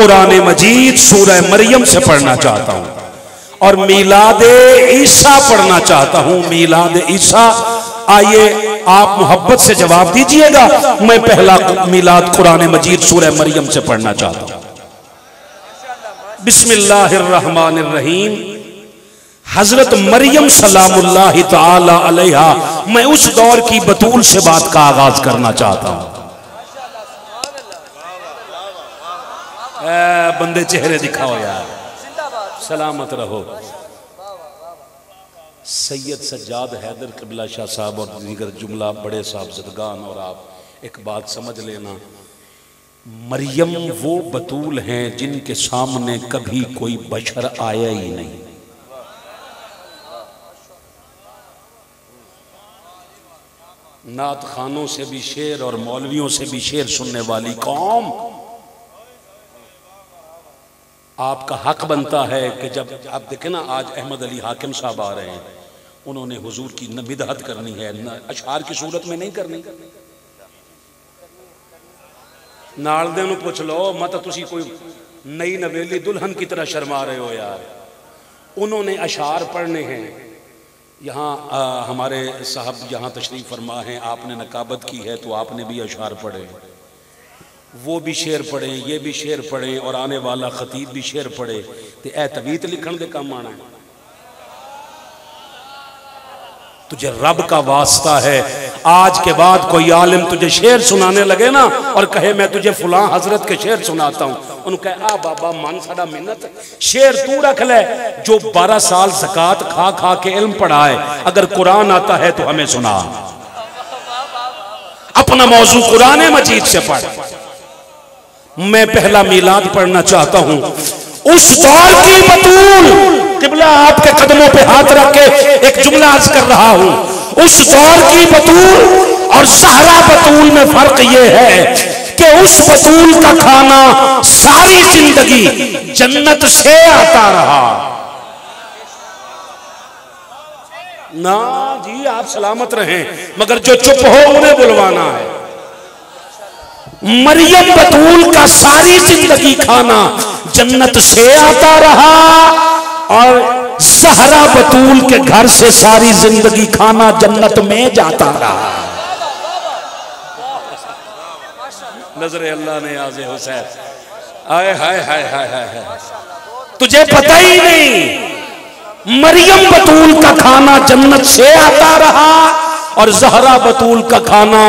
कुरान मजीद सूरह मरियम से पढ़ना चाहता हूँ और मीलादे ईसा पढ़ना चाहता हूँ। मीलादे ईसा, आइए आप मोहब्बत से जवाब दीजिएगा। मैं पहला मीलाद कुरान मजीद सूरह मरियम से पढ़ना चाहता हूँ। बिस्मिल्लाहिर्रहमानिर्रहीम। हजरत मरियम सलामुल्लाहि तआला अलैहा, मैं उस दौर की बतूल से बात का आगाज करना चाहता हूँ। बंदे चेहरे दिखाओ यार, सलामत रहो। सैयद सज्जाद हैदर क़िबला शाह साहब और दीगर जुमला बड़े साहबज़दगान, और आप एक बात समझ लेना, मरियम वो बतूल हैं जिनके सामने कभी कोई बशर आया ही नहीं। नात खानों से भी शेर और मौलवियों से भी शेर सुनने वाली कौम, आपका हक बनता है कि जब आप देखें ना, आज अहमद अली हाकिम साहब आ रहे हैं, उन्होंने हुजूर की न बिदअत करनी है, न अशआर की सूरत में नहीं करनी। नाल दे नूं पुछ लो, मत तुसी कोई नई नवेली दुल्हन की तरह शर्मा रहे हो यार। उन्होंने अशआर पढ़ने हैं। यहाँ हमारे साहब यहाँ तशरीफ फरमा हैं, आपने नकाबत की है तो आपने भी अशआर पढ़े, वो भी शेर पढ़े, ये भी शेर पढ़े, और आने वाला खतीब भी शेर पढ़े, तो ए तवीत लिखण दे काम आना है। तुझे रब का वास्ता है, आज के बाद कोई आलिम तुझे शेर सुनाने लगे ना और कहे मैं तुझे फलां हजरत के शेर सुनाता हूँ, उन्होंने कहे आ बाबा मन साडा मिन्नत, शेर तू रख ले जो 12 साल ज़कात खा खा के इल्म पढ़ाए, अगर कुरान आता है तो हमें सुना। अपना मौजू कुरान मजीद से पढ़। मैं पहला मीलाद पढ़ना चाहता हूं। उस दौर की बतूल, क़िबला आपके कदमों पे हाथ रख के एक जुमला अर्ज कर रहा हूं। उस दौर की बतूल और ज़हरा बतूल में फर्क यह है कि उस बतूल का खाना सारी जिंदगी जन्नत से आता रहा। ना जी, आप सलामत रहें, मगर जो चुप हो उन्हें बुलवाना है। मरियम बतूल का सारी जिंदगी खाना जन्नत से आता रहा और ज़हरा बतूल के घर से सारी जिंदगी खाना जन्नत में जाता रहा। नजरे अल्लाह ने आज़े हुसैन, आए हाय हाय हाय हाय, तुझे पता ही नहीं, मरियम बतूल का खाना जन्नत से आता रहा और ज़हरा बतूल का खाना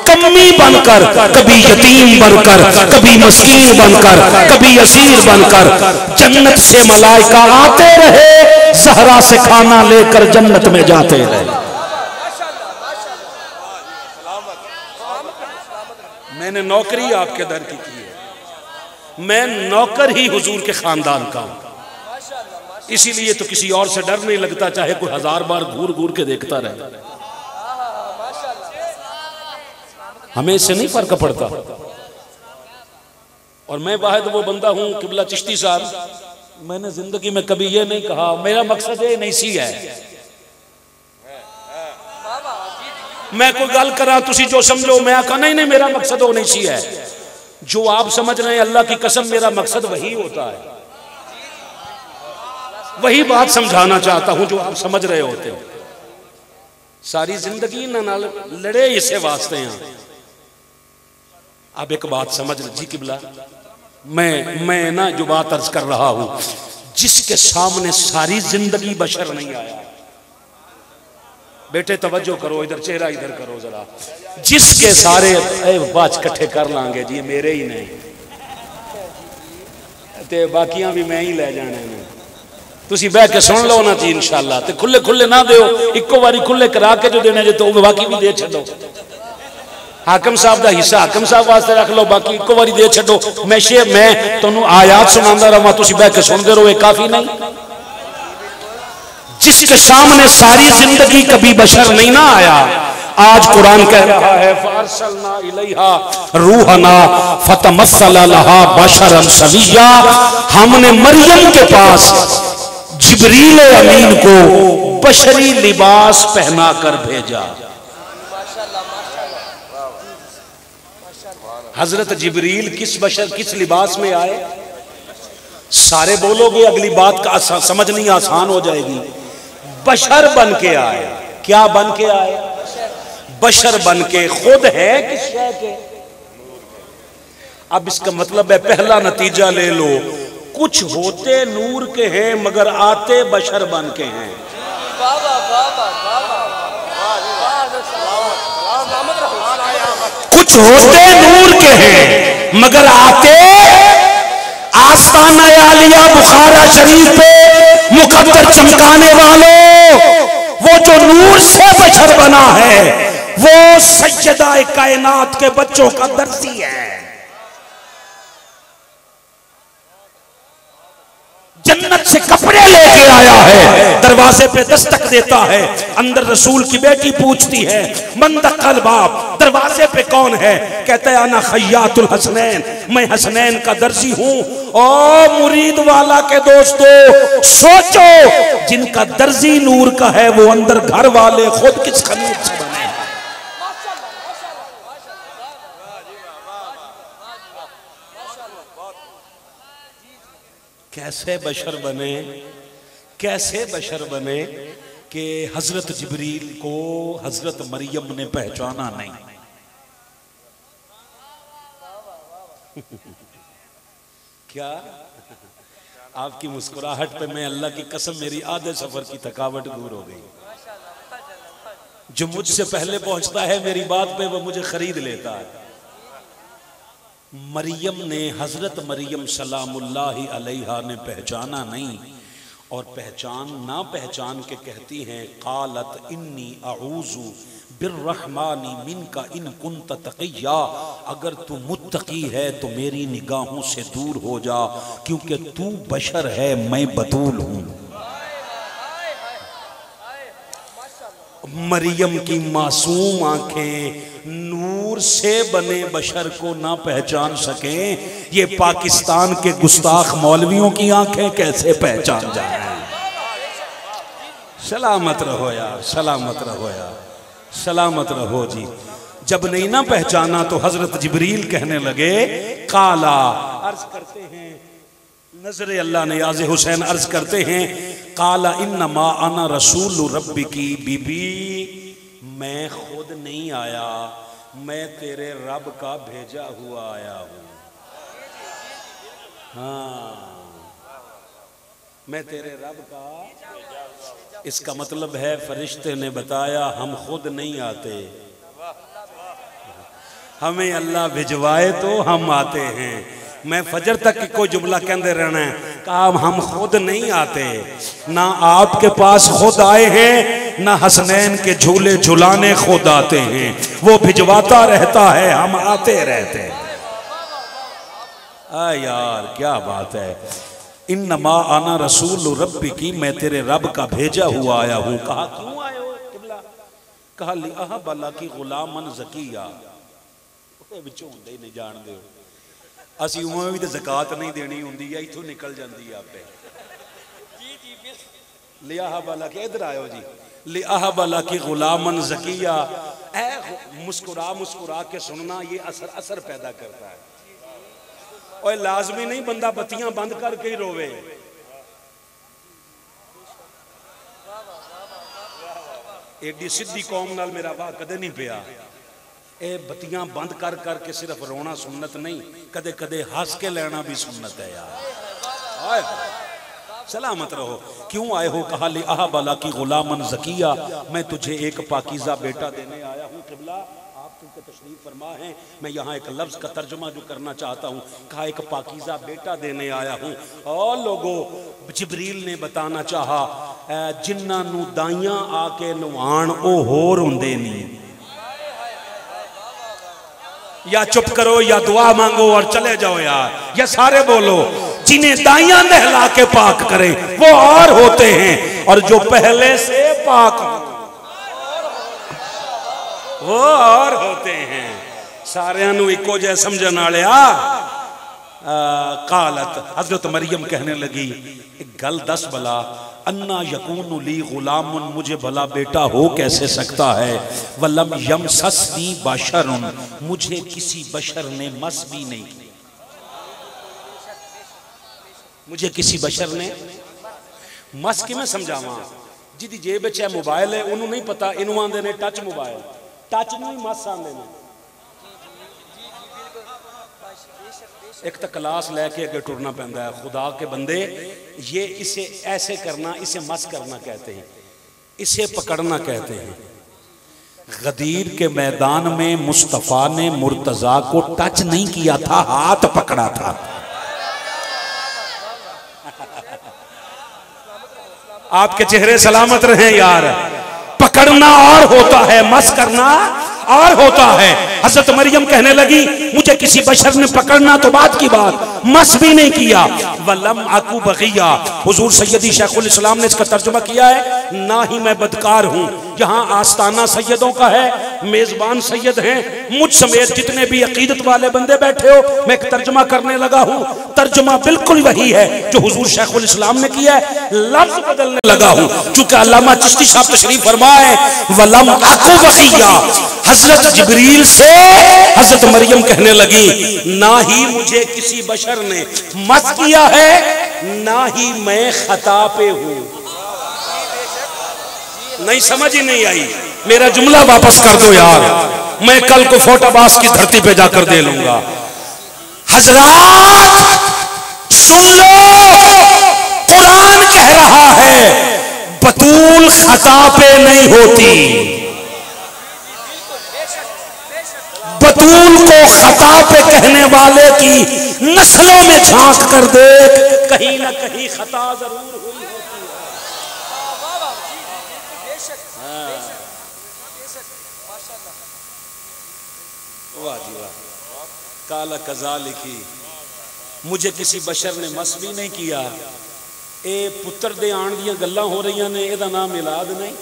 कमी बनकर, कभी यतीम बनकर, कभी मस्कीन बनकर, कभी असीर बनकर जन्नत से मलाइका आते रहे, ज़हरा से खाना लेकर जन्नत में जाते रहे। मैंने नौकरी आपके दर की है, मैं नौकर ही हुजूर के खानदान का हूं, इसीलिए तो किसी और से डर नहीं लगता, चाहे कोई 1000 बार घूर घूर के देखता रहे, हमें इससे नहीं फर्क पड़ता। और मैं वाहिद वो बंदा हूं, क़िबला चिश्ती साहब, मैंने जिंदगी में कभी ये नहीं कहा मेरा मकसद ये नहीं सी है, मैं कोई गल करा तुसी जो समझो, मैं आखा नहीं नहीं मेरा मकसद वो नहीं सी है। जो आप समझ रहे हैं, अल्लाह की कसम मेरा मकसद वही होता है, वही बात समझाना चाहता हूं जो आप समझ रहे होते हो। सारी जिंदगी ना लड़े इसे वास्ते हैं। अब एक बात समझ जी क़िबला, मैं ना जो बात अर्ज कर रहा हूं, जिसके सामने सारी जिंदगी बशर नहीं आया, बेटे तवज्जो करो, इधर चेहरा इधर करो जरा, जिसके सारे बाच इकट्ठे कर लांगे जी, मेरे ही नहीं ते बाकियां भी मैं ही ले जाने ने, तुसी बह के सुन लो ना जी इंशाअल्लाह, ते खुले खुले ना दियो, इक्को बारी खुले करा के जो देने जे तो बाकी भी दे छो। हाकिम साहब का हिस्सा हाकिम साहब वास्ते रख लो, बाकी इक्को बारी दे छो। मैं तुहानू आयात सुनांदा रहा, तुसी बह के सुनते रहो, काफी नहीं। जिसके सामने सारी जिंदगी कभी बशर नहीं ना आया, आज कुरान कह रहा है फारसलना इलैहा रूहना फतमस्सल लहा बशरन सविया, हमने मरियम के पास जिब्रील अमीन को बशरी लिबास पहना कर भेजा। हजरत जिब्रील किस लिबास में आए? सारे बोलोगे अगली बात का समझनी आसान हो जाएगी। बशर बन के आए। क्या बन के आए? बशर बन के। खुद है किस शय के? अब इसका मतलब है, पहला नतीजा ले लो, कुछ होते नूर के हैं मगर आते बशर बन के हैं। कुछ होते नूर के हैं मगर आते आस्ताना आलिया बुखारा शरीफ पे मुकद्दर चमकाने वालों, वो जो नूर से बशर बना है वो सैयदा कायनात के बच्चों का दर्जी है। जन्नत से कपड़े लेके आया है, दरवाजे पे दस्तक देता है, अंदर रसूल की बेटी पूछती है मंदकल बाप, दरवाजे पे कौन है? कहता है अना खैयातुल हसनैन, मैं हसनैन का दर्जी हूं। ओ मुरीद वाला के दोस्तों, सोचो जिनका दर्जी नूर का है वो अंदर घर वाले खुद किस खमीर से बने हैं। कैसे बशर बने, कैसे बशर बने कि हजरत जिब्रील को हजरत मरियम ने पहचाना नहीं। क्या आपकी मुस्कुराहट पे मैं अल्लाह की कसम, मेरी आधे सफर की थकावट दूर हो गई। जो मुझसे पहले पहुंचता है मेरी बात पे वो मुझे खरीद लेता है। मरियम ने, हजरत मरियम सलामुल्लाहि अलैहा ने पहचाना नहीं, और पहचान ना पहचान के कहती हैं कालत इन्नी अऊज़ु बिर्रहमानी मिनका इन कुन्त तक़िया, अगर तू मुत्तकी है तो मेरी निगाहों से दूर हो जा, क्योंकि तू बशर है मैं बतूल हूं। मरियम की मासूम आंखें नूर से बने बशर को ना पहचान सके, ये पाकिस्तान के गुस्ताख मौलवियों की आंखें कैसे पहचान जाए। सलामत रहो यार, सलामत रहो यार, सलामत रहो जी। जब नहीं ना पहचाना तो हजरत जिब्रील कहने लगे काला, अर्ज करते हैं नजर अल्लाह ने याज़ हुसैन अर्ज करते हैं काला इन्नमा अना रसूल रब्बी की बीबी, मैं खुद नहीं आया, मैं तेरे रब का भेजा हुआ आया हूं। हाँ, मैं तेरे रब का, इसका मतलब है फरिश्ते ने बताया हम खुद नहीं आते, हमें अल्लाह भिजवाए तो हम आते हैं। मैं फजर तक कोई जुमला कहते रहना है, कहा हम खुद नहीं आते, ना आपके पास खुद आए हैं, ना हसनैन के झूले झुलाने खुद आते हैं, वो भिजवाता रहता है, हम आते रहते हैं। आ यार क्या बात है। इन्नमा आना रसूल रब्बी की, मैं तेरे रब का भेजा हुआ आया हूं। कहा क्यों आए हो किबला? कहा लिहा बला की गुलामन ज़किया, विचों हुंदे नहीं जानदे हो, असी उमें भी तो ज़कात नहीं देनी होंदी है, इथों निकल जाती है आपे। लिया बाला के, इधर आयो जी, लिया बाला की गुलामन ज़किया, मुस्कुरा मुस्कुरा के सुनना ये असर असर पैदा करता है। और लाजमी नहीं बंदा बत्तियां बंद करके ही रोवे। एडी सीधी कौम नाल मेरा वाह कदे नहीं पिया। ए बत्तियां बंद कर करके सिर्फ रोना सुन्नत नहीं, कदे कदे हंस के लेना भी सुन्नत है यार। सलामत रहो। क्यों आए हो? कहा ले आहा बाला की गुलामन ज़किया, मैं तुझे एक पाकीज़ा बेटा देने आया हूँ। क़िबला आप क्योंकि तशरीफ फरमा हैं, मैं यहाँ एक लफ्ज़ का तर्जुमा जो करना चाहता हूँ। कहा एक पाकीज़ा बेटा देने आया हूँ। और लोगों, जिब्रील ने बताना चाहा जिन्ना नू दाइयां आके नवाण ओ होर हुंदे नहीं, या चुप करो या दुआ मांगो और चले जाओ यार, या सारे बोलो। जिन्हें दाइयां नहला के पाक करे वो और होते हैं, और जो पहले से पाक हो वो और होते हैं। सारियां नू इको जै समझन वाले कालत, हजरत मरियम कहने लगी एक गल दस भला, अन्ना यकूनु ली गुलामुन, मुझे भला बेटा हो कैसे सकता है, वलम यमससनी बशरुन, मुझे किसी बशर ने मस भी नहीं की। मुझे किसी बशर ने मस कि मैं समझावा जिदी जेब च मोबाइल है उन्होंने नहीं पता, इनू आंदे ने टच मोबाइल, टच में मस आंदे ने। एक तो क्लास लैके अगे टुरना पैंदा है। खुदा के बंदे, ये इसे ऐसे करना, इसे मस करना कहते हैं, इसे पकड़ना कहते हैं। गदीर के मैदान में मुस्तफा ने मुर्तजा को टच नहीं किया था, हाथ पकड़ा था। आपके चेहरे सलामत रहे यार। पकड़ना और होता है, मस करना और होता है। हजरत मरियम कहने लगी मुझे किसी बशर ने पकड़ना तो बात की बात, मस भी नहीं किया। वलम आकू बगिया, हुजूर सैयदी शेखुल इस्लाम ने इसका तर्जुमा किया है, ना ही मैं बदकार हूँ। यहाँ आस्ताना सैयदों का है, मेजबान सैयद हैं, मुझ समेत जितने भी अकीदत वाले बंदे बैठे हो, मैं एक तर्जुमा करने लगा हूँ। तर्जुमा बिल्कुल वही है जो हुजूर शेखुल इस्लाम ने किया है, लफ्ज बदलने लगा हूँ। चूंकि अल्लामा चिश्ती साहब तशरीफ फरमाए वलम आकू बगिया, हजरत जिब्रील से हजरत मरियम कहने लगी ना ही मुझे किसी बशर ने मस किया है, ना ही मैं खता पे हूं। नहीं समझ ही नहीं आई, मेरा जुमला वापस कर दो यार, मैं कल को फोटाबास की धरती पे जाकर दे लूंगा। हजरात सुन लो, कुरान कह रहा है बतूल खता पे नहीं होती। बतूल को खता पे कहने वाले की नस्लों में झांक कर देख, कहीं ना कहीं खता जरूर हुई होती है। वाह जी वाह। काला कजा लिखी मुझे किसी बशर ने मस भी नहीं किया। ए पुत्र दे आण दियां गल्लां हो रही ने, एदा नाम मिलाद नहीं।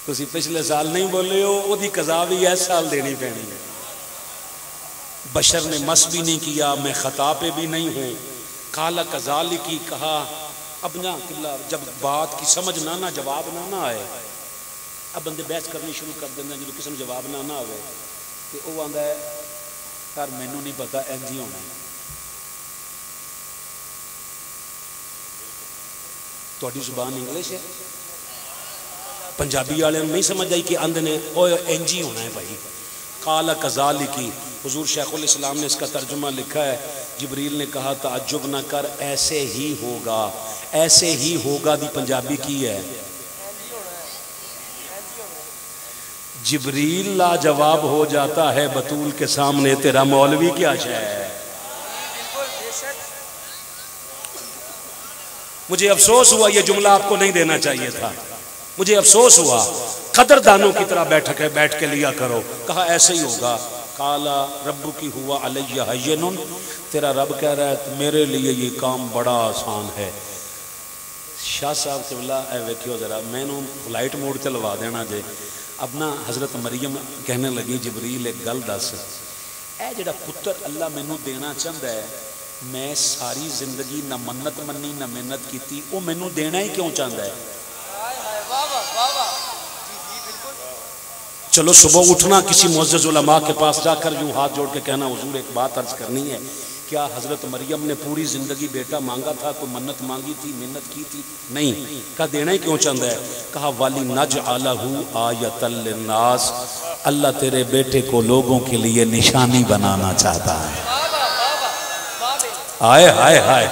तुसी पिछले साल नहीं बोले हो, ओदी कज़ा भी इस साल देनी पैनी है। बशर ने मस भी नहीं किया, मैं खता पे भी नहीं हूँ। काला कज़ाली की कहा अब ना किला, जब बात की समझ ना जवाब ना आए, अब बंदे बहस करनी शुरू कर देंगे। जो किसी जवाब ना आए तो वह आंदा है यार मैनू नहीं पता, इंज ही होना है। तुहाडी जुबान इंग्लिश है, पंजाबी वाले नहीं समझ आई कि आंदे ने इंज ही होना है भाई। काला कज़ाली की हुजूर शेखुल इस्लाम ने इसका तर्जुमा लिखा है। जिब्रील ने कहा ताज्जुब ना कर, ऐसे ही होगा, ऐसे ही होगा दी पंजाबी की है। जिब्रील लाजवाब हो जाता है बतूल के सामने, तेरा मौलवी क्या शय है। मुझे अफसोस हुआ, यह जुमला आपको नहीं देना चाहिए था। मुझे अफसोस हुआ, कदरदानों की तरह बैठ के लिया करो। कहा ऐसे ही होगा। काला रब्बु की हुआ अलैया हय्यनुन, तेरा रब कह रहा है मेरे लिए ये काम बड़ा आसान है। शाह साहब किबला ए वेखियो जरा, मैनू फ्लाइट मोड ते लवा देना जे। अब ना हजरत मरियम कहने लगी जिब्रील एक गल दस, ए जिहड़ा पुत्र अल्लाह मैनू देना चाहता है, मैं सारी जिंदगी ना मन्नत मन्नी ना मेहनत की, वो मैनू देना ही क्यों चाहता है। चलो सुबह उठना, किसी मुअज़्ज़िज़ उलमा के पास जाकर यूं हाथ जोड़ के कहना हुजूर एक बात अर्ज करनी है। क्या हजरत मरियम ने पूरी जिंदगी बेटा मांगा था, कोई मन्नत मांगी थी, मेहनत की थी? नहीं। कहा देना ही क्यों चाहता है? कहा वाली नजअलहु आयतल लिन्नास, अल्लाह तेरे बेटे को लोगों के लिए निशानी बनाना चाहता है। हाय हाय हाय,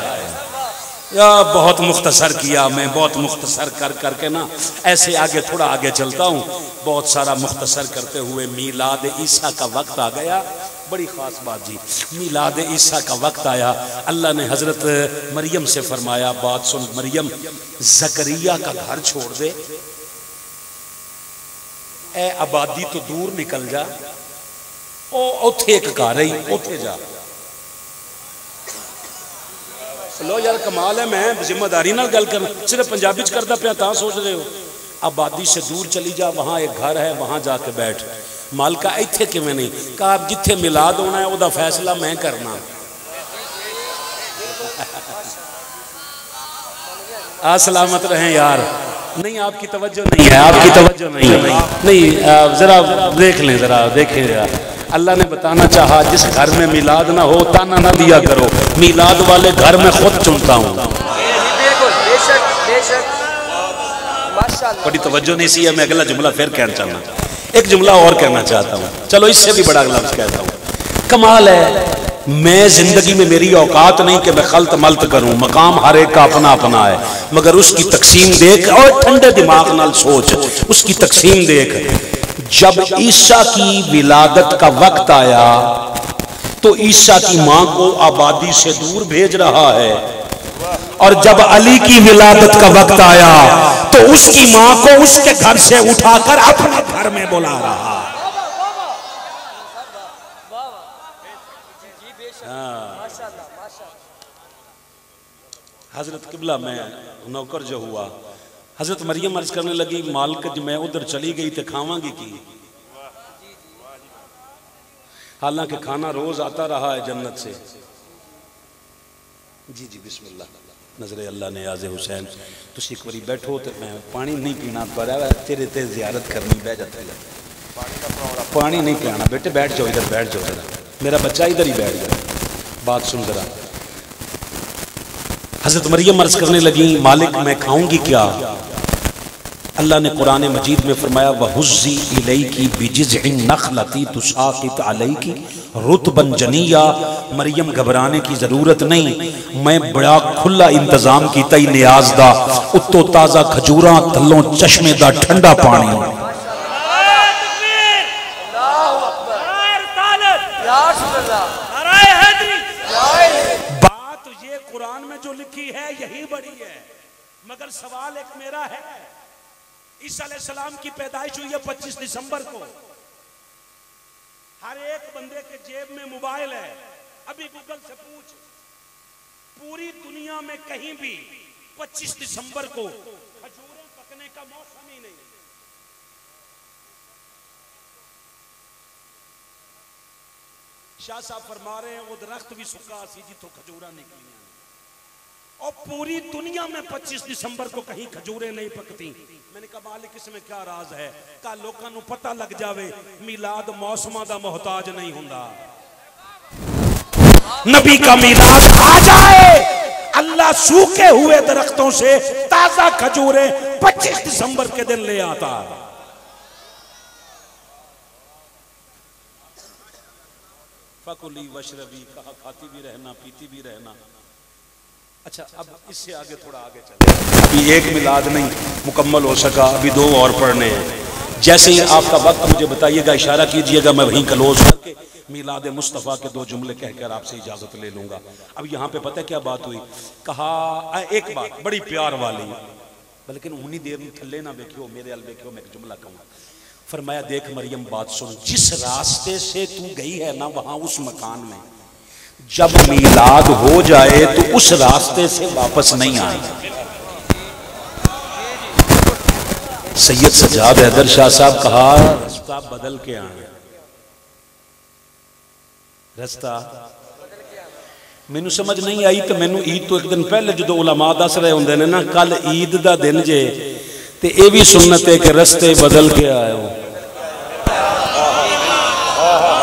या बहुत मुख्तसर किया मैं, बहुत मुख्तसर कर करके ना ऐसे आगे थोड़ा आगे चलता हूँ। बहुत सारा मुख्तसर करते हुए मीलाद ईसा का वक्त आ गया। बड़ी ख़ास बात जी, मीलाद ईसा का वक्त आया। अल्लाह ने हज़रत मरियम से फरमाया बात सुन मरियम, ज़करिया का घर छोड़ दे, ए आबादी तो दूर निकल जा, ओ उथे एक घर ही उथे जा। लो यार कमाल है, मैं जिम्मेदारी नाल गल कर, सिर्फ पंजाबी च करदा पिया तां सोच रहे हो। आबादी से दूर चली जा, वहां एक घर है, वहां जाके बैठ। मालका इत्थे किवें नहीं? कहा जिथे मिलाद होना है उहदा फैसला मैं करना। आ सलामत रहें यार। नहीं आपकी तवज्जो नहीं है, आपकी तवज्जो नहीं है। नहीं जरा देख लें, जरा देखें जरा। अल्लाह ने बताना चाहा जिस घर में मिलाद ना हो ताना ना दिया करो, मिलाद वाले घर में खुद चुनता हूँ। बड़ी तवज्जो नहीं सी है, मैं अगला जुमला फिर कहना चाहना, एक जुमला और कहना चाहता हूँ, चलो इससे भी बड़ा लफ्ज कहता हूँ। कमाल है, मैं जिंदगी में मेरी औकात नहीं कि मैं खल्त मल्त करूं, मकाम हर एक का अपना अपना है, मगर उसकी तकसीम देख और ठंडे दिमाग नाल सोच, उसकी तकसीम देख। जब ईसा की विलादत का वक्त आया तो ईसा की मां को आबादी से दूर भेज रहा है, और जब अली की विलादत का वक्त आया तो उसकी मां को उसके घर से उठाकर अपने घर में बुला रहा। हजरत किबला में नौकर जो हुआ, हजरत मरियम अर्ज करने लगी, मालिक मैं उधर चली गई तो खावांगी की, हालांकि खाना रोज आता रहा है जन्नत से। जी जी बिस्मिल्लाह, नजरे अल्लाह ने आज़े हुसैन तुम एक बारी बैठो तो मैं पानी नहीं पीना, पर तेरे ते जियारत करनी बह जाता है, पानी नहीं पियाना बेटे, बैठ जाओ इधर, बैठ जाओ जरा, मेरा बच्चा इधर ही बैठ जाए, बात सुन जरा। हजरत मरियम अर्ज करने लगी, मालिक मैं खाऊंगी क्या? अल्लाह ने कुरान मजीद में फरमाया, वहुज़्ज़ी इलैकी बिजिज़्इन नख़लती तुसाक़ित अलैकी रुतबन जनिया। मरियम घबराने की जरूरत नहीं, मैं बड़ा खुला इंतजाम की तई नियाज दा, उत्तो ताज़ा खजूरा थल्लों चश्मे दा ठंडा पानी। बात ये कुरान में जो लिखी है यही बड़ी है, मगर सवाल एक मेरा है, ईसा अलैहिस्सलाम की पैदाइश हुई है 25 दिसंबर को, हर एक बंदे के जेब में मोबाइल है, अभी गूगल से पूछ, पूरी दुनिया में कहीं भी 25 दिसंबर को खजूरें पकने का मौसम ही नहीं। शाह साहब फरमा रहे हैं वो दरख्त भी सूखा सी जितो खजूरा निकली, और पूरी दुनिया में 25 दिसंबर को कहीं खजूरें नहीं पकती। मैंने कहा मालिक इसमें क्या राज है? का लोगों को पता लग जावे मिलाद मौसमा दा मोहताज नहीं हुंदा, नबी का मिलाद आ जाए, अल्लाह सूखे हुए दरख्तों से ताजा खजूरें 25 दिसंबर के दिन ले आता। फकुली वशरबी, कहा खाती भी रहना पीती भी रहना। अच्छा अब इससे आगे थोड़ा आगे चले, अभी एक मिलाद नहीं मुकम्मल हो सका, अभी दो और पढ़ने हैं। जैसे ही आपका वक्त मुझे बताइएगा, इशारा कीजिएगा, मैं वहीं क्लोज करके मिलाद मुस्तफ़ा के दो जुमले कहकर आपसे इजाजत ले लूंगा। अब यहाँ पे पता है क्या बात हुई? कहा एक बात बड़ी प्यार वाली, बल्कि उन्हीं देर में थल्ले ना देखियो, मेरे अल देखियो, मैं एक जुमला कहूँ। फरमाया देख मरियम बात सुन, जिस रास्ते से तू गई है ना वहां उस मकान में जब मिलाद हो जाए तो उस रास्ते से वापस नहीं आए। सैयद सज्जाद हैदर शाह साहब कहा रास्ता बदल के आए, रास्ता मैनू समझ नहीं आई। तो मैनू ईद तो एक दिन पहले जो उलमा दस रहे होंगे ने ना, कल ईद का दिन जे ते ये भी सुन्नत है कि रस्ते बदल के आए हो,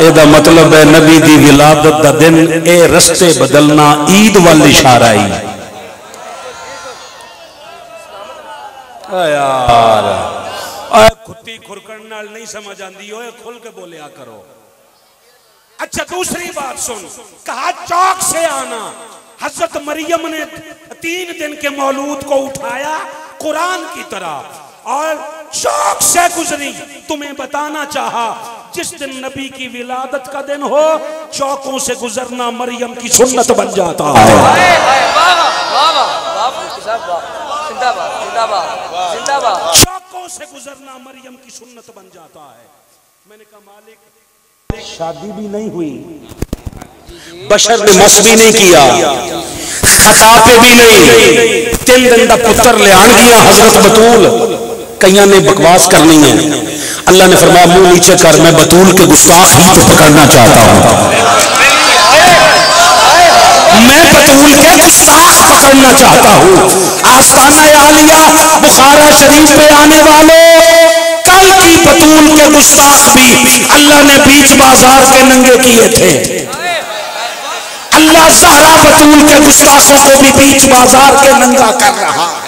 एदा मतलब है नबी दी विलादत दा दिन ए रस्ते बदलना ईद वाल इशारा ही। यार खुत्ती खुरकन नाल नहीं समझ आती, ओए खुल के बोलिया करो। अच्छा दूसरी बात सुन, कहा चौक से आना। हजरत मरियम ने 3 दिन के मौलूद को उठाया कुरान की तरह और चौक से गुजरी। तुम्हें बताना चाहा जिस दिन नबी की विलादत का दिन हो, चौकों से गुजरना मरियम की सुन्नत बन जाता है। चौकों से गुजरना मरियम की सुन्नत बन जाता है। मैंने कहा मालिक शादी भी नहीं हुई, बशर ने मस भी नहीं किया, खतापे भी नहीं, 3 दिन का पुत्र ले आन दिया हजरत बतूल। कईयां ने बकवास करनी है, अल्लाह ने फरमाया मुंह नीचे कर, मैं बतूल के गुस्ताख ही को पकड़ना चाहता हूं, मैं बतूल के गुस्ताख पकड़ना चाहता हूं। आस्ताना आलिया बुखारा शरीफ पे आने वालों कल की बतूल के गुस्ताख भी अल्लाह ने बीच बाजार के नंगे किए थे। अल्लाह ज़हरा बतूल के गुस्ताखों को भी बीच बाजार के नंगा कर रहा है।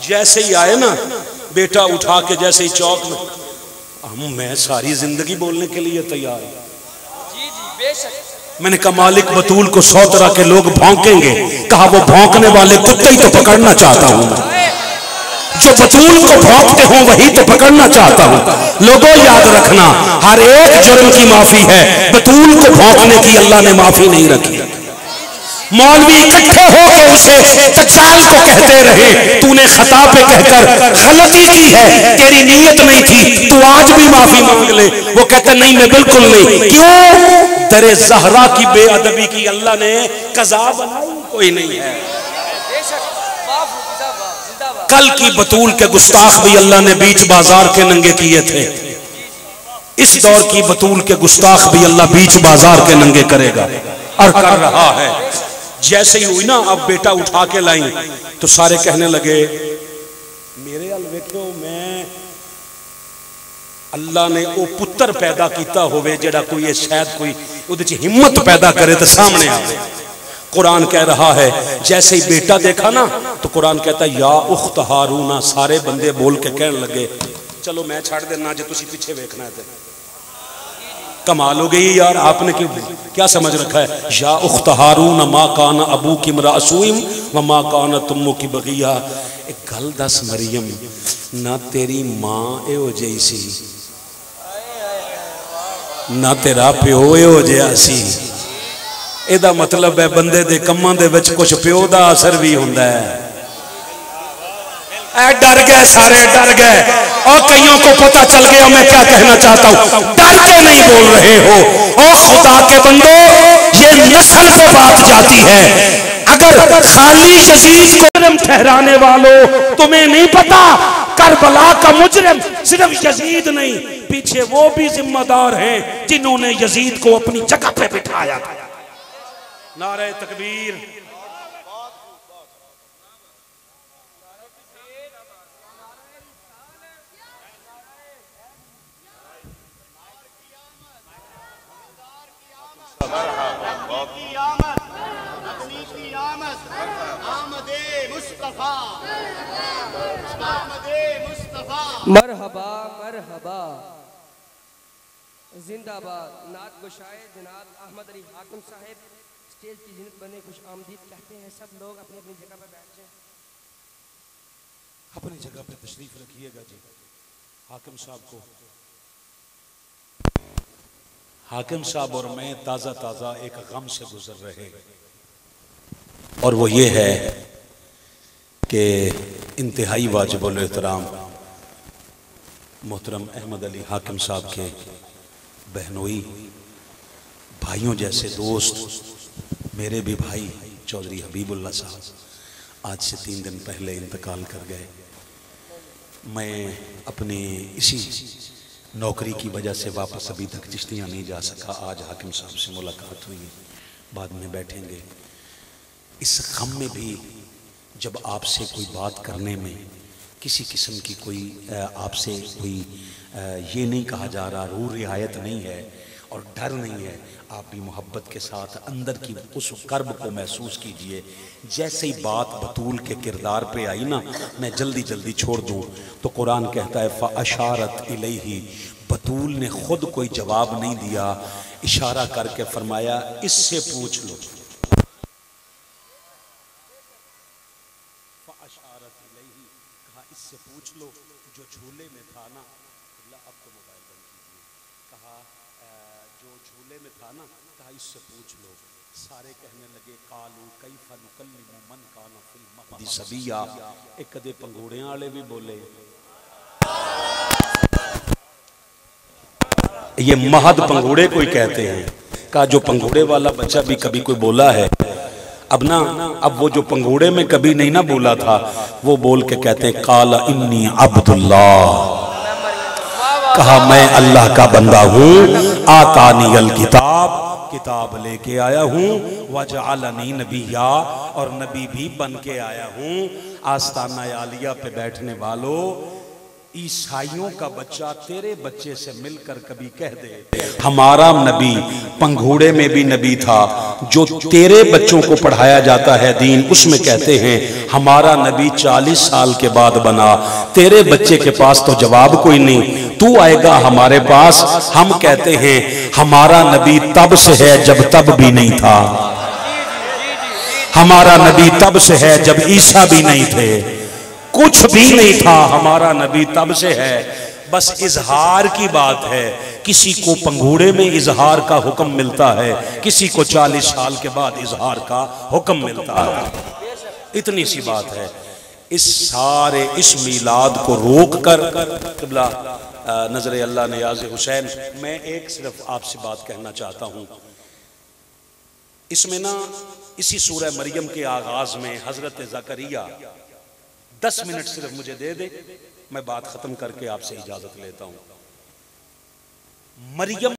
जैसे ही आए ना बेटा उठा के, जैसे ही चौक में, मैं सारी जिंदगी बोलने के लिए तैयार हूं। मैंने कहा मालिक बतूल को 100 तरह के लोग भौंकेंगे, कहा वो भौंकने वाले कुत्ते ही तो पकड़ना चाहता हूं मैं, जो बतूल को भौंकते हो वही तो पकड़ना चाहता हूं। लोगों याद रखना, हर एक जुर्म की माफी है, बतूल को भौंकने की अल्लाह ने माफी नहीं रखी। मौलवी इकट्ठे होकर उसे दज्जाल को कहते रहे, तूने खता पे कहकर गलती की है, तेरी नीयत नहीं थी, तू आज भी माफी मांग ले। वो कहते नहीं, मैं बिल्कुल नहीं। क्यों? दरे ज़हरा की बेअदबी की अल्लाह ने कज़ा बनाई कोई नहीं है। कल की बतूल के गुस्ताख भी अल्लाह ने बीच बाजार के नंगे किए थे। इस दौर की बतूल के गुस्ताख भी अल्लाह बीच बाजार के नंगे करेगा और कर रहा है। जैसे ही हुई ना, अब बेटा उठा के लाई तो सारे कहने लगे मेरे अल वेखो, मैं अल्लाह ने वो पुत्र पैदा किया होवे जेड़ा कोई शायद कोई उहदे च हिम्मत पैदा करे तो सामने आवे। कुरान कह रहा है जैसे ही बेटा देखा ना तो कुरान कहता है या उख्त हारूना, सारे बंदे बोल के कहने लगे चलो मैं छाड़ देना जे तुसी पीछे देखना है। कमाल हो गई यार, आपने क्यों क्या समझ रखा है? या उख्त हारून मा कान अबू की मरासूम व मा कान तुम की बगिया। एक गल दस मरियम, ना तेरी मां एहो जही सी ना तेरा प्यो एहो जिहा सी। एदा मतलब है बंदे दे कम्मां दे विच कुछ प्यो दा असर भी हुंदा है। डर गए, सारे डर गए और कईयों को पता चल गया मैं क्या कहना चाहता हूं। डर के नहीं बोल रहे हो। ओ खुदा के बंदो, ये नस्ल पे बात जाती है। अगर खाली यजीद को मुजरिम ठहराने वालों, तुम्हें नहीं पता करबला का मुजरिम सिर्फ यजीद नहीं, पीछे वो भी जिम्मेदार हैं जिन्होंने यजीद को अपनी जगह पे बिठाया था। नारे तकबीर। मरहबा मरहबा, जिंदाबाद। नात गुशाए जनाब अहमद अली हाकिम साहब स्टेज की जिन्नत बने खुश आमदीद कहते हैं। सब लोग अपनी अपनी जगह पर बैठ जाएं। अपनी जगह पे तशरीफ रखिएगा जी। हाकिम साहब को, हाकिम साहब और मैं ताज़ा ताज़ा एक गम से गुजर रहे, और वो ये है कि इंतहाई वाजिबुल एहतराम मोहतरम अहमद अली हाकिम साहब के बहनोई भाइयों जैसे दोस्त, मेरे भी भाई चौधरी हबीबुल्लाह साहब आज से 3 दिन पहले इंतकाल कर गए। मैं अपनी इसी नौकरी की वजह से वापस अभी तक चिश्तियाँ नहीं जा सका। आज हाकिम साहब से मुलाकात हुई, बाद में बैठेंगे। इस गम में भी जब आपसे कोई बात करने में किसी किस्म की कोई आपसे कोई ये नहीं कहा जा रहा, रू रियायत नहीं है और डर नहीं है, आप भी मोहब्बत के साथ अंदर की उस कर्ब को महसूस कीजिए। जैसे ही बात बतूल के किरदार पे आई ना, मैं जल्दी जल्दी छोड़ दूँ तो कुरान कहता है फ़अशारत इलैहि, बतूल ने खुद कोई जवाब नहीं दिया, इशारा करके फरमाया इससे पूछ लो। इससे पूछ लो जो झूले में था ना, अब तो मोबाइल बंद कीजिए, कहा जो झूले में था ना, कहा इससे पूछ लो। सारे कहने लगे कालू कैफा नुकल्लिमु मन काना फिल महदी सबिया। एक कदे पंगूड़े वाले भी बोले, ये महद पंगूड़े कोई कहते हैं, कहा जो पंगूड़े वाला बच्चा भी कभी कोई बोला है। अब ना, अब वो जो पंगूड़े में कभी नहीं ना बोला था, वो बोल के कहते हैं काला इन्नी अब्दुल्लाह, कहा मैं अल्लाह का बंदा हूँ। आतानी अल किताब किताब लेके आया हूँ, वजअलनी नबिय्या, और नबी भी बन के आया हूँ। आस्ताना आलिया पे बैठने वालों, ईसाइयों का बच्चा तेरे बच्चे से मिलकर कभी कह दे हमारा नबी पंघूड़े में भी नबी था, जो तेरे बच्चों को पढ़ाया जाता है दीन, उसमें कहते हैं हमारा नबी 40 साल के बाद बना। तेरे बच्चे के पास तो जवाब कोई नहीं, तू आएगा हमारे पास, हम कहते हैं हमारा नबी तब से है जब तब भी नहीं था, हमारा नबी तब से है जब ईसा भी नहीं थे, कुछ भी नहीं था, हमारा नबी तब से है। बस इजहार की बात है, किसी को पंघूड़े में इजहार का हुक्म मिलता है, किसी को 40 साल के बाद इजहार का हुक्म मिलता है, इतनी सी बात है। इस मीलाद को रोक कर क़िबला नजर अल्लाह नियाज़ हुसैन, मैं एक सिर्फ आपसे बात कहना चाहता हूँ। इसमें ना इसी सूरह मरियम के आगाज में हजरत ज़करिया 10 मिनट सिर्फ मुझे दे दे, मैं बात खत्म करके आपसे इजाजत लेता हूं। मरियम